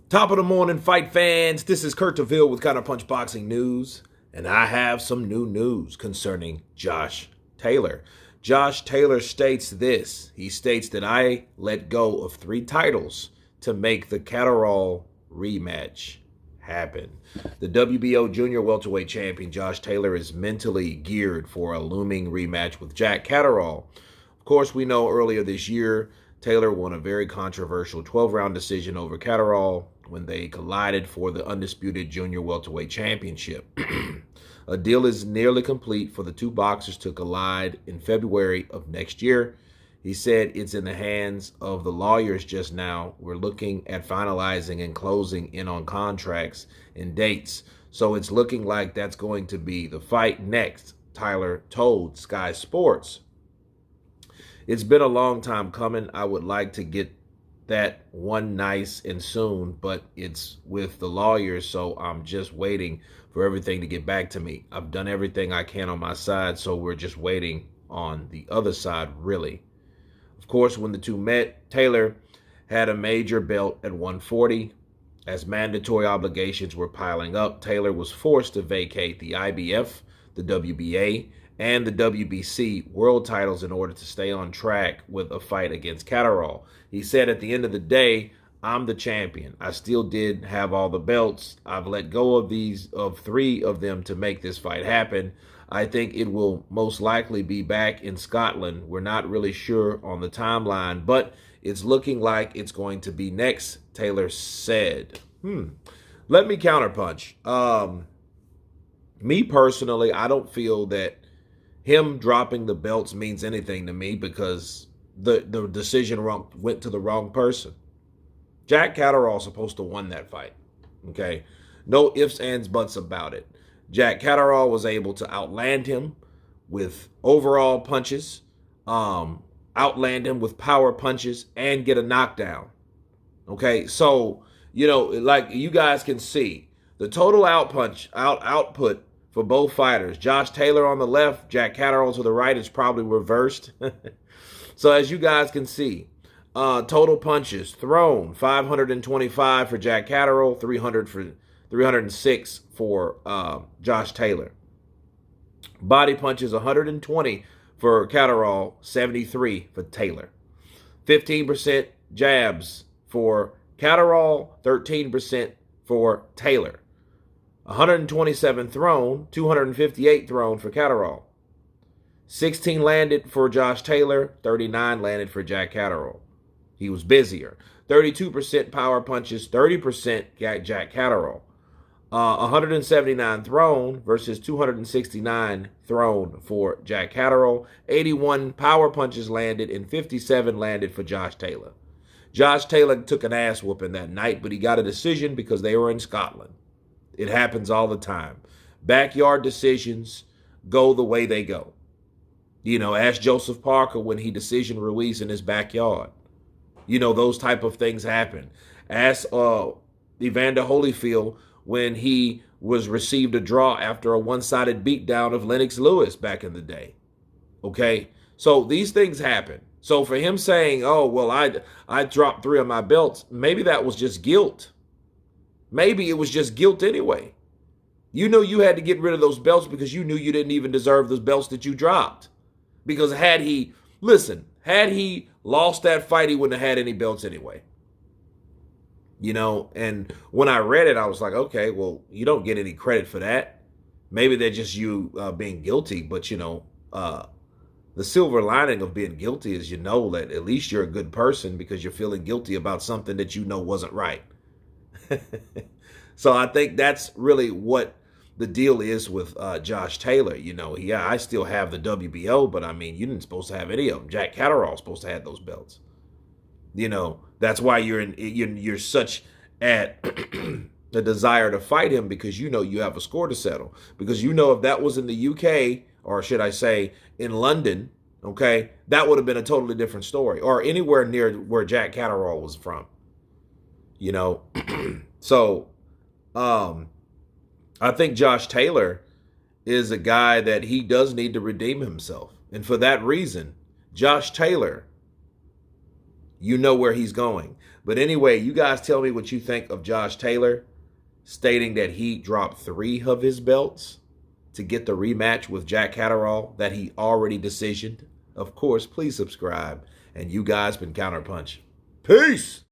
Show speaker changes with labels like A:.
A: Top of the morning, fight fans. This is Kurt DeVille with Counterpunch Boxing News, and I have some new news concerning Josh Taylor. Josh Taylor states this. He states that I let go of 3 titles to make the Catterall rematch happen. The WBO junior welterweight champion Josh Taylor is mentally geared for a looming rematch with Jack Catterall. Of course, we know earlier this year, Taylor won a very controversial 12-round decision over Catterall when they collided for the undisputed junior welterweight championship. A deal is nearly complete for the 2 boxers to collide in February of next year. He said it's in the hands of the lawyers just now. We're looking at finalizing and closing in on contracts and dates. So it's looking like that's going to be the fight next, Taylor told Sky Sports. It's been a long time coming. I would like to get that one nice and soon, but it's with the lawyers, so I'm just waiting for everything to get back to me. I've done everything I can on my side, so we're just waiting on the other side, really. Of course, when the 2 met, Taylor had a major belt at 140. As mandatory obligations were piling up, Taylor was forced to vacate the IBF, the WBA, and the WBC world titles in order to stay on track with a fight against Catterall. He said, at the end of the day, I'm the champion. I still did have all the belts. I've let go of 3 of them to make this fight happen. I think it will most likely be back in Scotland. We're not really sure on the timeline, but it's looking like it's going to be next, Taylor said. Let me counterpunch. Me personally, I don't feel that him dropping the belts means anything to me because the decision went to the wrong person. Jack Catterall supposed to won that fight. Okay? No ifs, ands, buts about it. Jack Catterall was able to outland him with overall punches, outland him with power punches, and get a knockdown. Okay? So, like you guys can see, the total output for both fighters, Josh Taylor on the left, Jack Catterall to the right, is probably reversed. So as you guys can see, total punches thrown, 525 for Jack Catterall, 306 for Josh Taylor. Body punches, 120 for Catterall, 73 for Taylor. 15% jabs for Catterall, 13% for Taylor. 127 thrown, 258 thrown for Catterall. 16 landed for Josh Taylor, 39 landed for Jack Catterall. He was busier. 32% power punches, 30% Jack Catterall. 179 thrown versus 269 thrown for Jack Catterall. 81 power punches landed and 57 landed for Josh Taylor. Josh Taylor took an ass whooping that night, but he got a decision because they were in Scotland. It happens all the time. Backyard decisions go the way they go. Ask Joseph Parker when he decision Ruiz in his backyard. Those type of things happen. Ask Evander Holyfield when he received a draw after a one-sided beatdown of Lennox Lewis back in the day. Okay? So these things happen. So for him saying, oh, well, I dropped 3 of my belts, maybe that was just guilt. Maybe it was just guilt anyway. You had to get rid of those belts because you knew you didn't even deserve those belts that you dropped. Because had he lost that fight, he wouldn't have had any belts anyway. And when I read it, I was like, okay, well, you don't get any credit for that. Maybe they're just you being guilty. But, the silver lining of being guilty is that at least you're a good person because you're feeling guilty about something that wasn't right. So I think that's really what the deal is with Josh Taylor. I still have the WBO, but you didn't supposed to have any of them. Jack Catterall's supposed to have those belts. That's why you're such at the desire to fight him, because you have a score to settle. Because if that was in the UK, or should I say in London, okay, that would have been a totally different story, or anywhere near where Jack Catterall was from. So I think Josh Taylor is a guy that he does need to redeem himself. And for that reason, Josh Taylor, you know where he's going. But anyway, you guys tell me what you think of Josh Taylor stating that he dropped 3 of his belts to get the rematch with Jack Catterall that he already decisioned. Of course, please subscribe. And you guys been Counterpunch. Peace!